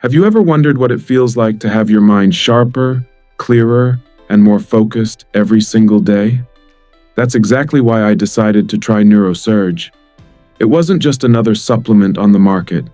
Have you ever wondered what it feels like to have your mind sharper, clearer, and more focused every single day? That's exactly why I decided to try Neuro Serge. It wasn't just another supplement on the market.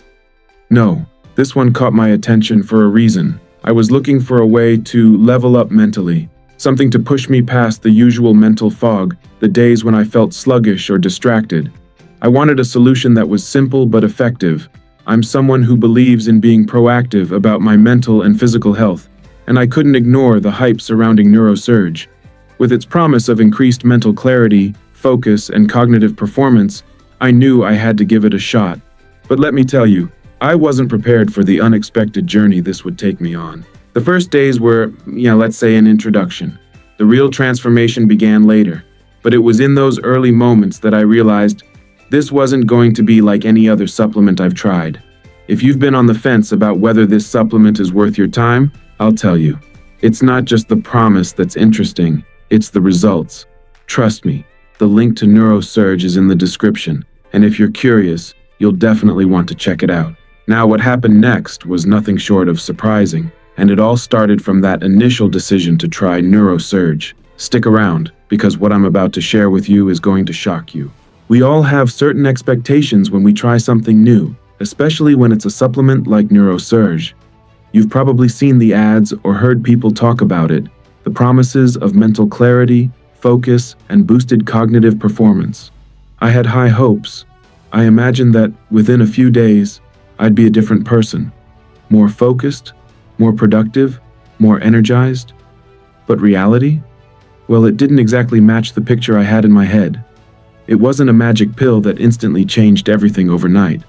No, this one caught my attention for a reason. I was looking for a way to level up mentally, something to push me past the usual mental fog, the days when I felt sluggish or distracted. I wanted a solution that was simple but effective. I'm someone who believes in being proactive about my mental and physical health, and I couldn't ignore the hype surrounding Neuro Serge. With its promise of increased mental clarity, focus, and cognitive performance, I knew I had to give it a shot. But let me tell you, I wasn't prepared for the unexpected journey this would take me on. The first days were, let's say an introduction. The real transformation began later, but it was in those early moments that I realized this wasn't going to be like any other supplement I've tried. If you've been on the fence about whether this supplement is worth your time, I'll tell you. It's not just the promise that's interesting, it's the results. Trust me, the link to Neuro Serge is in the description, and if you're curious, you'll definitely want to check it out. Now, what happened next was nothing short of surprising, and it all started from that initial decision to try Neuro Serge. Stick around, because what I'm about to share with you is going to shock you. We all have certain expectations when we try something new, especially when it's a supplement like Neuro Serge. You've probably seen the ads or heard people talk about it, the promises of mental clarity, focus, and boosted cognitive performance. I had high hopes. I imagined that within a few days, I'd be a different person, more focused, more productive, more energized. But reality? Well, it didn't exactly match the picture I had in my head. It wasn't a magic pill that instantly changed everything overnight.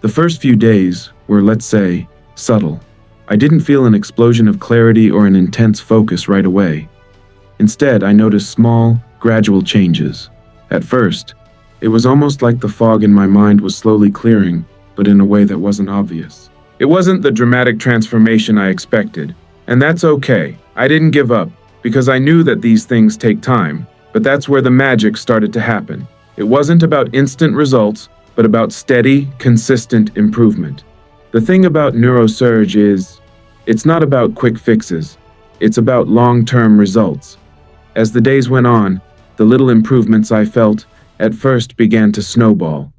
The first few days were, let's say, subtle. I didn't feel an explosion of clarity or an intense focus right away. Instead, I noticed small, gradual changes. At first, it was almost like the fog in my mind was slowly clearing, but in a way that wasn't obvious. It wasn't the dramatic transformation I expected, and that's okay. I didn't give up, because I knew that these things take time, but that's where the magic started to happen. It wasn't about instant results, but about steady, consistent improvement. The thing about Neuro Serge is, it's not about quick fixes. It's about long-term results. As the days went on, the little improvements I felt at first began to snowball.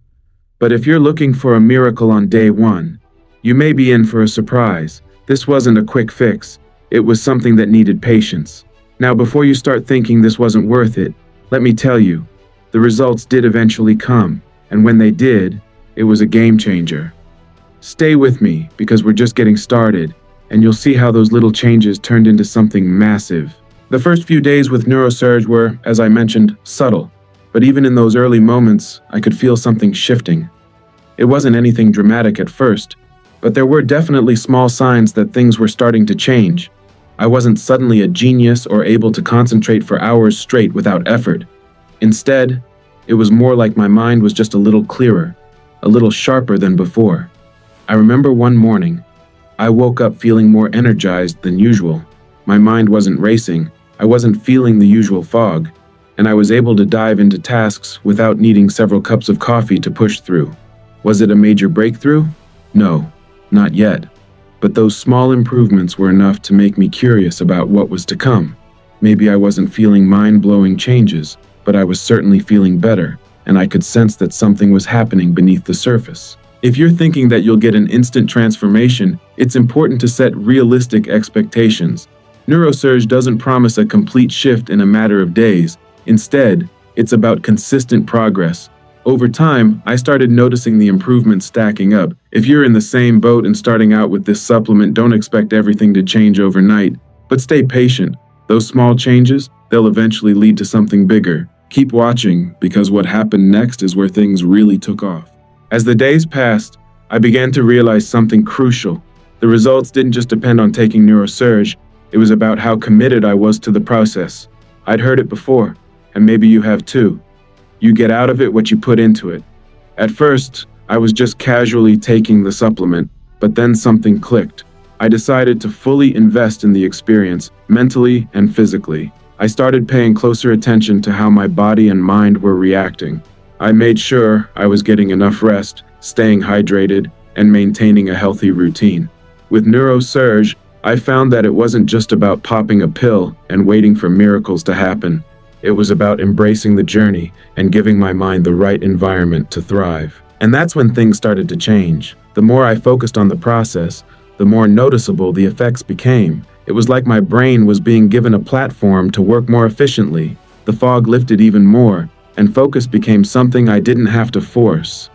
But if you're looking for a miracle on day one, you may be in for a surprise. This wasn't a quick fix. It was something that needed patience. Now, before you start thinking this wasn't worth it, let me tell you, the results did eventually come, and when they did, it was a game changer. Stay with me, because we're just getting started, and you'll see how those little changes turned into something massive. The first few days with Neuro Serge were, as I mentioned, subtle, but even in those early moments, I could feel something shifting. It wasn't anything dramatic at first, but there were definitely small signs that things were starting to change. I wasn't suddenly a genius or able to concentrate for hours straight without effort. Instead, it was more like my mind was just a little clearer, a little sharper than before. I remember one morning, I woke up feeling more energized than usual. My mind wasn't racing, I wasn't feeling the usual fog, and I was able to dive into tasks without needing several cups of coffee to push through. Was it a major breakthrough? No, not yet. But those small improvements were enough to make me curious about what was to come. Maybe I wasn't feeling mind-blowing changes, but I was certainly feeling better, and I could sense that something was happening beneath the surface. If you're thinking that you'll get an instant transformation, it's important to set realistic expectations. Neuro Serge doesn't promise a complete shift in a matter of days. Instead, it's about consistent progress. Over time, I started noticing the improvements stacking up. If you're in the same boat and starting out with this supplement, don't expect everything to change overnight, but stay patient. Those small changes, they'll eventually lead to something bigger. Keep watching, because what happened next is where things really took off. As the days passed, I began to realize something crucial. The results didn't just depend on taking Neuro Serge, it was about how committed I was to the process. I'd heard it before, and maybe you have too. You get out of it what you put into it. At first, I was just casually taking the supplement, but then something clicked. I decided to fully invest in the experience, mentally and physically. I started paying closer attention to how my body and mind were reacting. I made sure I was getting enough rest, staying hydrated, and maintaining a healthy routine. With Neuro Serge, I found that it wasn't just about popping a pill and waiting for miracles to happen. It was about embracing the journey and giving my mind the right environment to thrive. And that's when things started to change. The more I focused on the process, the more noticeable the effects became. It was like my brain was being given a platform to work more efficiently. The fog lifted even more, and focus became something I didn't have to force.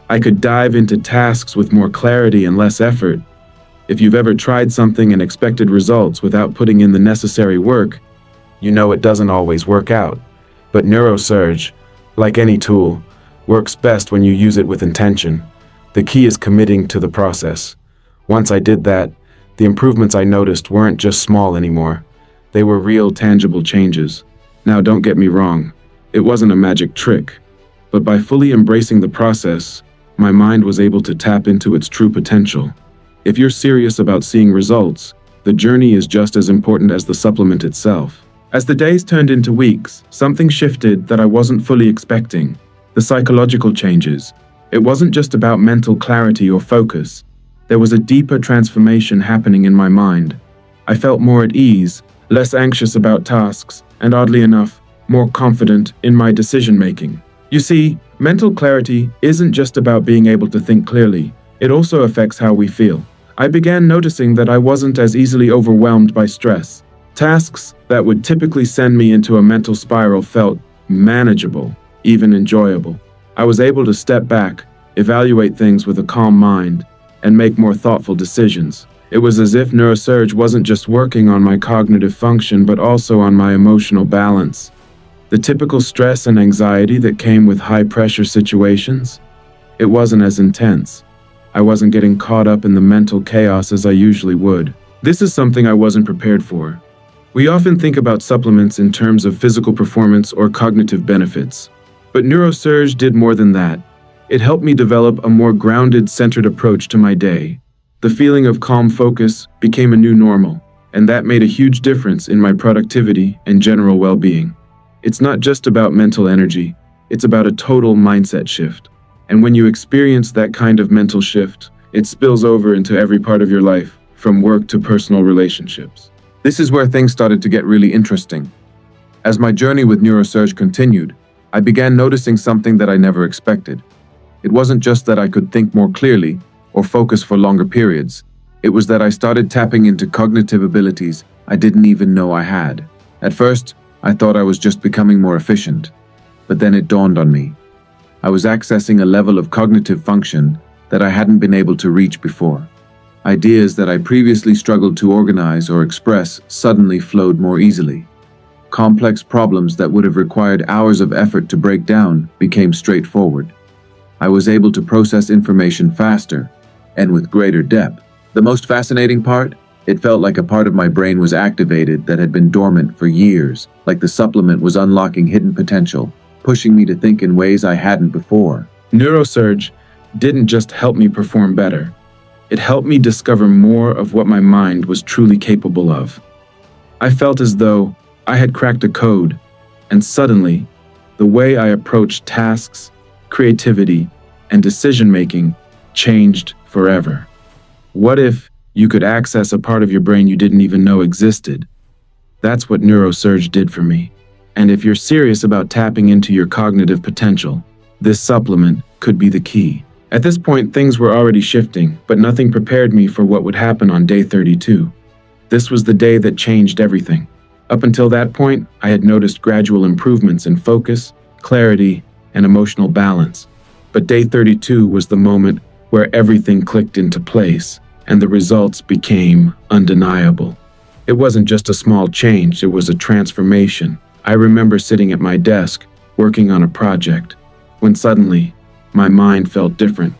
I could dive into tasks with more clarity and less effort. If you've ever tried something and expected results without putting in the necessary work, you know it doesn't always work out. But Neuro Serge, like any tool, works best when you use it with intention. The key is committing to the process. Once I did that, the improvements I noticed weren't just small anymore. They were real, tangible changes. Now, don't get me wrong, it wasn't a magic trick. But by fully embracing the process, my mind was able to tap into its true potential. If you're serious about seeing results, the journey is just as important as the supplement itself. As the days turned into weeks, something shifted that I wasn't fully expecting. The psychological changes. It wasn't just about mental clarity or focus. There was a deeper transformation happening in my mind. I felt more at ease, less anxious about tasks, and oddly enough, more confident in my decision-making. You see, mental clarity isn't just about being able to think clearly. It also affects how we feel. I began noticing that I wasn't as easily overwhelmed by stress. Tasks that would typically send me into a mental spiral felt manageable, even enjoyable. I was able to step back, evaluate things with a calm mind, and make more thoughtful decisions. It was as if Neuro Serge wasn't just working on my cognitive function, but also on my emotional balance. The typical stress and anxiety that came with high-pressure situations, it wasn't as intense. I wasn't getting caught up in the mental chaos as I usually would. This is something I wasn't prepared for. We often think about supplements in terms of physical performance or cognitive benefits. But Neuro Serge did more than that. It helped me develop a more grounded, centered approach to my day. The feeling of calm focus became a new normal, and that made a huge difference in my productivity and general well-being. It's not just about mental energy, it's about a total mindset shift. And when you experience that kind of mental shift, it spills over into every part of your life, from work to personal relationships. This is where things started to get really interesting. As my journey with Neuro Serge continued, I began noticing something that I never expected. It wasn't just that I could think more clearly or focus for longer periods. It was that I started tapping into cognitive abilities I didn't even know I had. At first, I thought I was just becoming more efficient. But then it dawned on me. I was accessing a level of cognitive function that I hadn't been able to reach before. Ideas that I previously struggled to organize or express suddenly flowed more easily. Complex problems that would have required hours of effort to break down became straightforward. I was able to process information faster and with greater depth. The most fascinating part? It felt like a part of my brain was activated that had been dormant for years, like the supplement was unlocking hidden potential, pushing me to think in ways I hadn't before. Neuro Serge didn't just help me perform better. It helped me discover more of what my mind was truly capable of. I felt as though I had cracked a code, and suddenly, the way I approached tasks, creativity, and decision-making changed forever. What if you could access a part of your brain you didn't even know existed? That's what Neuro Serge did for me. And if you're serious about tapping into your cognitive potential, this supplement could be the key. At this point, things were already shifting, but nothing prepared me for what would happen on day 32. This was the day that changed everything. Up until that point, I had noticed gradual improvements in focus, clarity, and emotional balance. But day 32 was the moment where everything clicked into place, and the results became undeniable. It wasn't just a small change, it was a transformation. I remember sitting at my desk, working on a project, when suddenly, my mind felt different.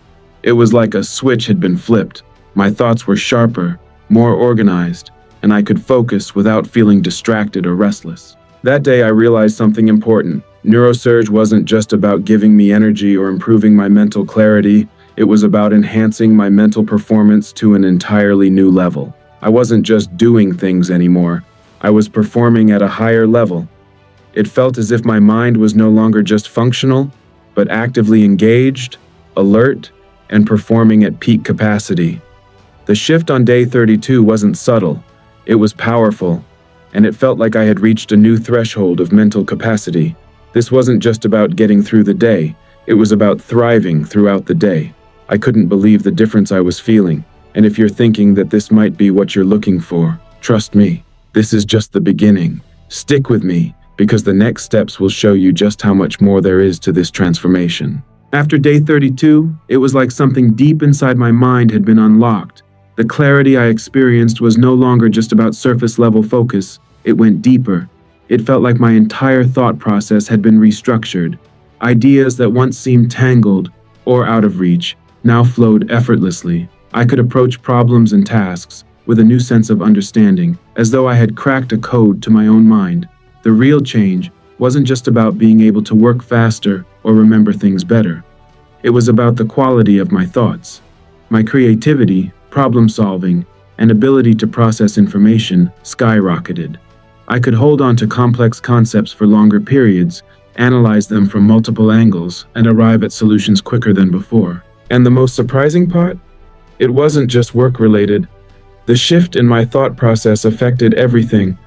It was like a switch had been flipped. My thoughts were sharper, more organized, and I could focus without feeling distracted or restless. That day I realized something important. Neuro Serge wasn't just about giving me energy or improving my mental clarity. It was about enhancing my mental performance to an entirely new level. I wasn't just doing things anymore. I was performing at a higher level. It felt as if my mind was no longer just functional, but actively engaged, alert, and performing at peak capacity. The shift on day 32 wasn't subtle, it was powerful, and it felt like I had reached a new threshold of mental capacity. This wasn't just about getting through the day, it was about thriving throughout the day. I couldn't believe the difference I was feeling, and if you're thinking that this might be what you're looking for, trust me, this is just the beginning. Stick with me, because the next steps will show you just how much more there is to this transformation. After day 32, it was like something deep inside my mind had been unlocked. The clarity I experienced was no longer just about surface-level focus, it went deeper. It felt like my entire thought process had been restructured. Ideas that once seemed tangled or out of reach now flowed effortlessly. I could approach problems and tasks with a new sense of understanding, as though I had cracked a code to my own mind. The real change wasn't just about being able to work faster or remember things better. It was about the quality of my thoughts. My creativity, problem-solving, and ability to process information skyrocketed. I could hold on to complex concepts for longer periods, analyze them from multiple angles, and arrive at solutions quicker than before. And the most surprising part? It wasn't just work-related. The shift in my thought process affected everything: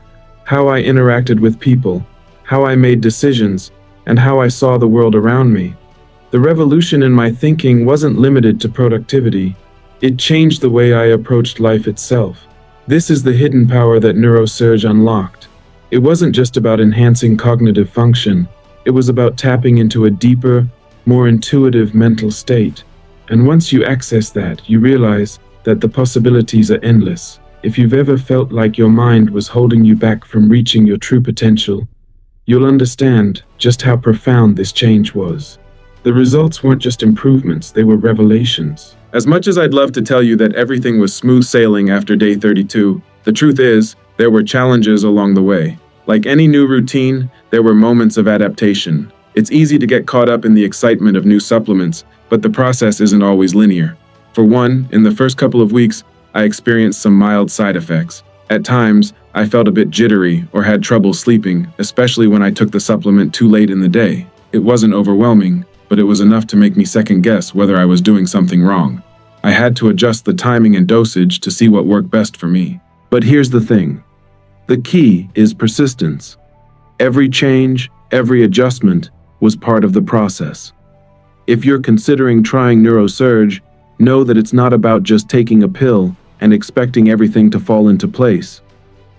how I interacted with people, how I made decisions, and how I saw the world around me. The revolution in my thinking wasn't limited to productivity. It changed the way I approached life itself. This is the hidden power that Neuro Serge unlocked. It wasn't just about enhancing cognitive function. It was about tapping into a deeper, more intuitive mental state. And once you access that, you realize that the possibilities are endless. If you've ever felt like your mind was holding you back from reaching your true potential, you'll understand just how profound this change was. The results weren't just improvements, they were revelations. As much as I'd love to tell you that everything was smooth sailing after day 32, the truth is, there were challenges along the way. Like any new routine, there were moments of adaptation. It's easy to get caught up in the excitement of new supplements, but the process isn't always linear. For one, in the first couple of weeks, I experienced some mild side effects. At times, I felt a bit jittery or had trouble sleeping, especially when I took the supplement too late in the day. It wasn't overwhelming, but it was enough to make me second-guess whether I was doing something wrong. I had to adjust the timing and dosage to see what worked best for me. But here's the thing. The key is persistence. Every change, every adjustment was part of the process. If you're considering trying Neuro Serge, know that it's not about just taking a pill and expecting everything to fall into place.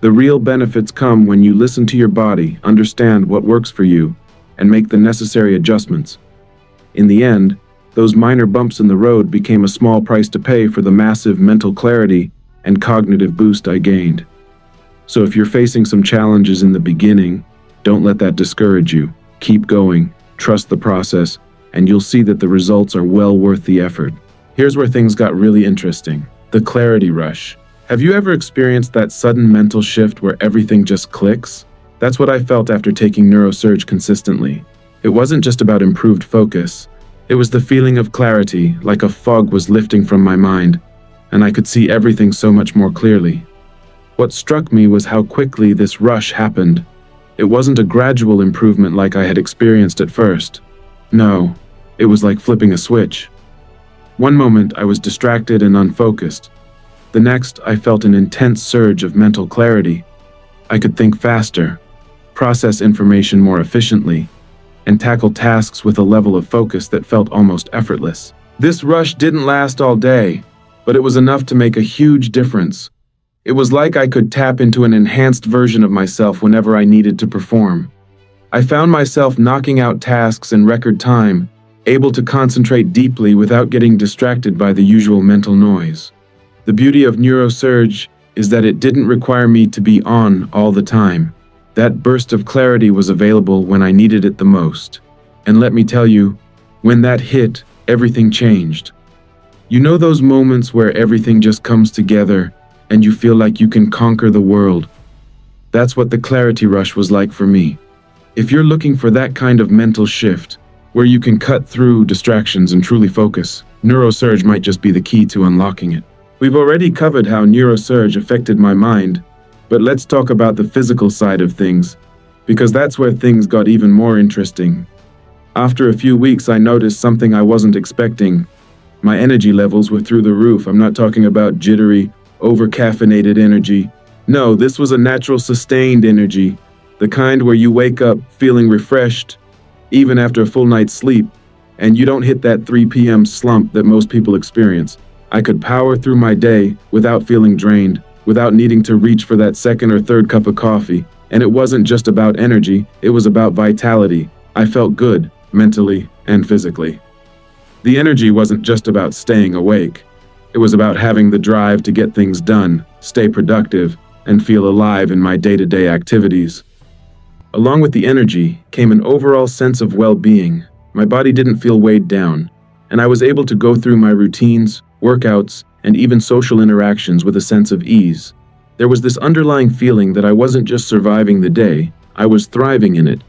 The real benefits come when you listen to your body, understand what works for you, and make the necessary adjustments. In the end, those minor bumps in the road became a small price to pay for the massive mental clarity and cognitive boost I gained. So if you're facing some challenges in the beginning, don't let that discourage you. Keep going, trust the process, and you'll see that the results are well worth the effort. Here's where things got really interesting. The clarity rush. Have you ever experienced that sudden mental shift where everything just clicks? That's what I felt after taking Neuro Serge consistently. It wasn't just about improved focus. It was the feeling of clarity, like a fog was lifting from my mind, and I could see everything so much more clearly. What struck me was how quickly this rush happened. It wasn't a gradual improvement like I had experienced at first. No, it was like flipping a switch. One moment I was distracted and unfocused. The next, I felt an intense surge of mental clarity. I could think faster, process information more efficiently, and tackle tasks with a level of focus that felt almost effortless. This rush didn't last all day, but it was enough to make a huge difference. It was like I could tap into an enhanced version of myself whenever I needed to perform. I found myself knocking out tasks in record time, able to concentrate deeply without getting distracted by the usual mental noise. The beauty of Neuro Serge is that it didn't require me to be on all the time. That burst of clarity was available when I needed it the most. And let me tell you, when that hit, everything changed. You know those moments where everything just comes together and you feel like you can conquer the world? That's what the clarity rush was like for me. If you're looking for that kind of mental shift, where you can cut through distractions and truly focus, Neuro Serge might just be the key to unlocking it. We've already covered how Neuro Serge affected my mind, but let's talk about the physical side of things, because that's where things got even more interesting. After a few weeks, I noticed something I wasn't expecting. My energy levels were through the roof. I'm not talking about jittery, over-caffeinated energy. No, this was a natural, sustained energy, the kind where you wake up feeling refreshed, even after a full night's sleep, and you don't hit that 3 p.m. slump that most people experience. I could power through my day without feeling drained, without needing to reach for that second or third cup of coffee. And it wasn't just about energy, it was about vitality. I felt good, mentally and physically. The energy wasn't just about staying awake. It was about having the drive to get things done, stay productive, and feel alive in my day-to-day activities. Along with the energy came an overall sense of well-being. My body didn't feel weighed down, and I was able to go through my routines, workouts, and even social interactions with a sense of ease. There was this underlying feeling that I wasn't just surviving the day, I was thriving in it.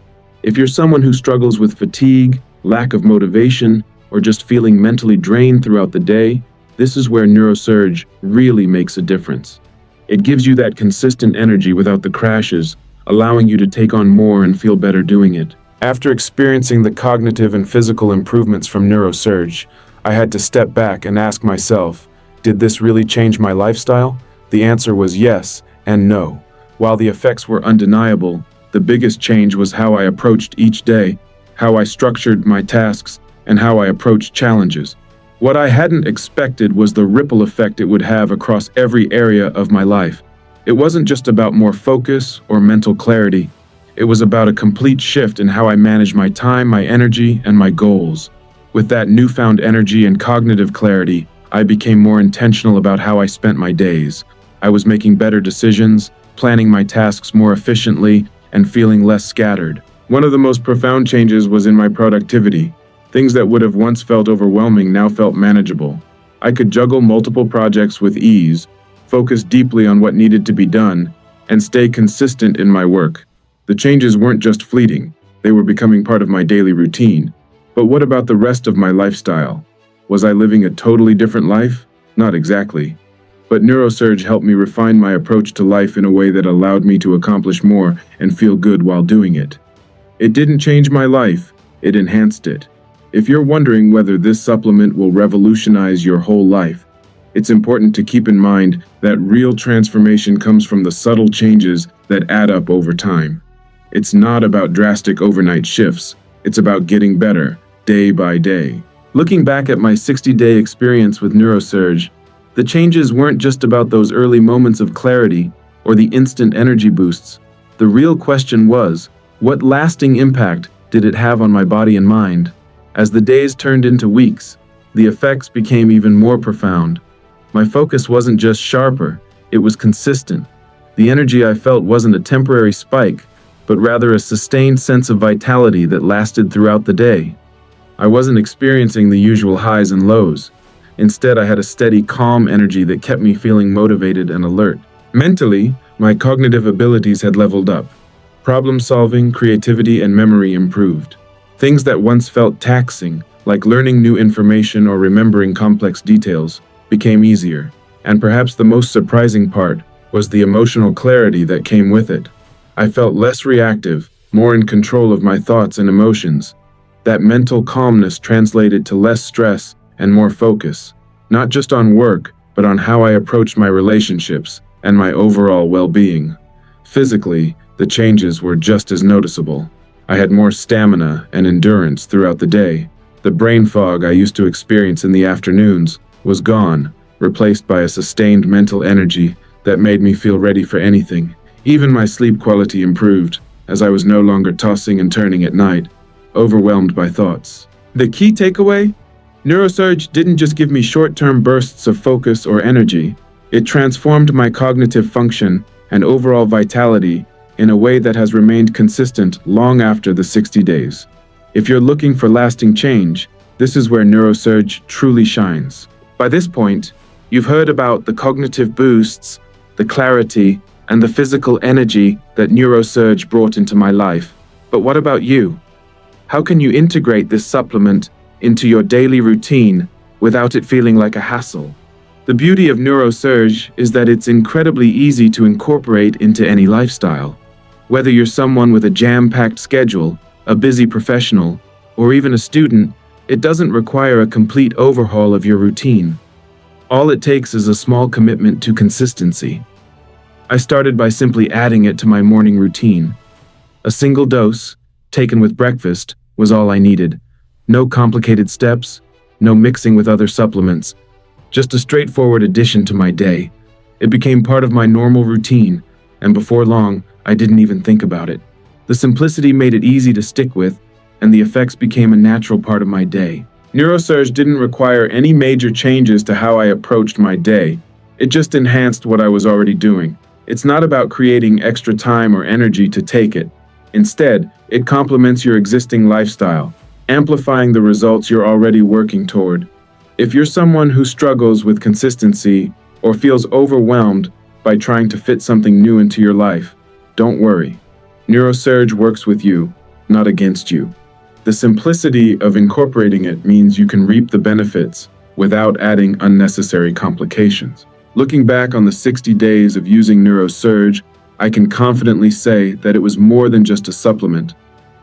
If you're someone who struggles with fatigue, lack of motivation, or just feeling mentally drained throughout the day, this is where Neuro Serge really makes a difference. It gives you that consistent energy without the crashes, allowing you to take on more and feel better doing it. After experiencing the cognitive and physical improvements from Neuro Serge, I had to step back and ask myself, did this really change my lifestyle? The answer was yes and no. While the effects were undeniable, the biggest change was how I approached each day, how I structured my tasks, and how I approached challenges. What I hadn't expected was the ripple effect it would have across every area of my life. It wasn't just about more focus or mental clarity. It was about a complete shift in how I manage my time, my energy, and my goals. With that newfound energy and cognitive clarity, I became more intentional about how I spent my days. I was making better decisions, planning my tasks more efficiently, and feeling less scattered. One of the most profound changes was in my productivity. Things that would have once felt overwhelming now felt manageable. I could juggle multiple projects with ease, focus deeply on what needed to be done, and stay consistent in my work. The changes weren't just fleeting, they were becoming part of my daily routine. But what about the rest of my lifestyle? Was I living a totally different life? Not exactly. But Neuro Serge helped me refine my approach to life in a way that allowed me to accomplish more and feel good while doing it. It didn't change my life, it enhanced it. If you're wondering whether this supplement will revolutionize your whole life, it's important to keep in mind that real transformation comes from the subtle changes that add up over time. It's not about drastic overnight shifts, it's about getting better, day by day. Looking back at my 60-day experience with Neuro Serge, the changes weren't just about those early moments of clarity or the instant energy boosts. The real question was, what lasting impact did it have on my body and mind? As the days turned into weeks, the effects became even more profound. My focus wasn't just sharper, it was consistent. The energy I felt wasn't a temporary spike, but rather a sustained sense of vitality that lasted throughout the day. I wasn't experiencing the usual highs and lows. Instead, I had a steady, calm energy that kept me feeling motivated and alert. Mentally, my cognitive abilities had leveled up. Problem solving, creativity, and memory improved. Things that once felt taxing, like learning new information or remembering complex details, became easier. And perhaps the most surprising part was the emotional clarity that came with it. I felt less reactive, more in control of my thoughts and emotions. That mental calmness translated to less stress and more focus, not just on work, but on how I approached my relationships and my overall well-being. Physically, the changes were just as noticeable. I had more stamina and endurance throughout the day. The brain fog I used to experience in the afternoons was gone, replaced by a sustained mental energy that made me feel ready for anything. Even my sleep quality improved, as I was no longer tossing and turning at night, overwhelmed by thoughts. The key takeaway? Neuro Serge didn't just give me short-term bursts of focus or energy. It transformed my cognitive function and overall vitality in a way that has remained consistent long after the 60 days. If you're looking for lasting change, this is where Neuro Serge truly shines. By this point, you've heard about the cognitive boosts, the clarity, and the physical energy that Neuro Serge brought into my life. But what about you? How can you integrate this supplement into your daily routine without it feeling like a hassle? The beauty of Neuro Serge is that it's incredibly easy to incorporate into any lifestyle. Whether you're someone with a jam-packed schedule, a busy professional, or even a student, It doesn't require a complete overhaul of your routine. All it takes is a small commitment to consistency. I started by simply adding it to my morning routine. A single dose, taken with breakfast, was all I needed. No complicated steps, no mixing with other supplements, just a straightforward addition to my day. It became part of my normal routine, and before long, I didn't even think about it. The simplicity made it easy to stick with, and the effects became a natural part of my day. Neuro Serge didn't require any major changes to how I approached my day. It just enhanced what I was already doing. It's not about creating extra time or energy to take it. Instead, it complements your existing lifestyle, amplifying the results you're already working toward. If you're someone who struggles with consistency or feels overwhelmed by trying to fit something new into your life, don't worry. Neuro Serge works with you, not against you. The simplicity of incorporating it means you can reap the benefits without adding unnecessary complications. Looking back on the 60 days of using Neuro Serge, I can confidently say that it was more than just a supplement.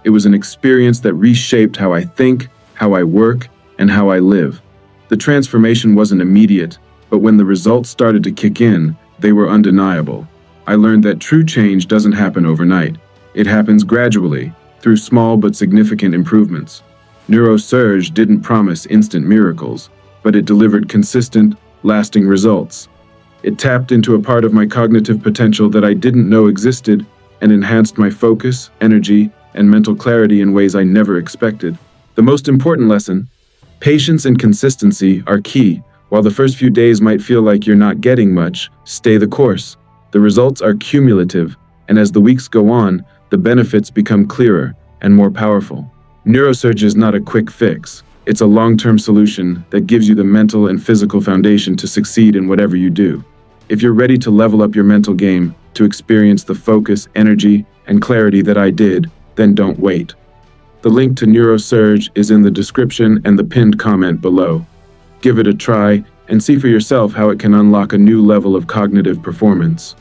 It was an experience that reshaped how I think, how I work, and how I live. The transformation wasn't immediate, but when the results started to kick in, they were undeniable. I learned that true change doesn't happen overnight. It happens gradually, through small but significant improvements. Neuro Serge didn't promise instant miracles, but it delivered consistent, lasting results. It tapped into a part of my cognitive potential that I didn't know existed and enhanced my focus, energy, and mental clarity in ways I never expected. The most important lesson: patience and consistency are key. While the first few days might feel like you're not getting much, stay the course. The results are cumulative, and as the weeks go on, the benefits become clearer and more powerful. Neuro Serge is not a quick fix. It's a long-term solution that gives you the mental and physical foundation to succeed in whatever you do. If you're ready to level up your mental game, to experience the focus, energy, and clarity that I did, then don't wait. The link to Neuro Serge is in the description and the pinned comment below. Give it a try and see for yourself how it can unlock a new level of cognitive performance.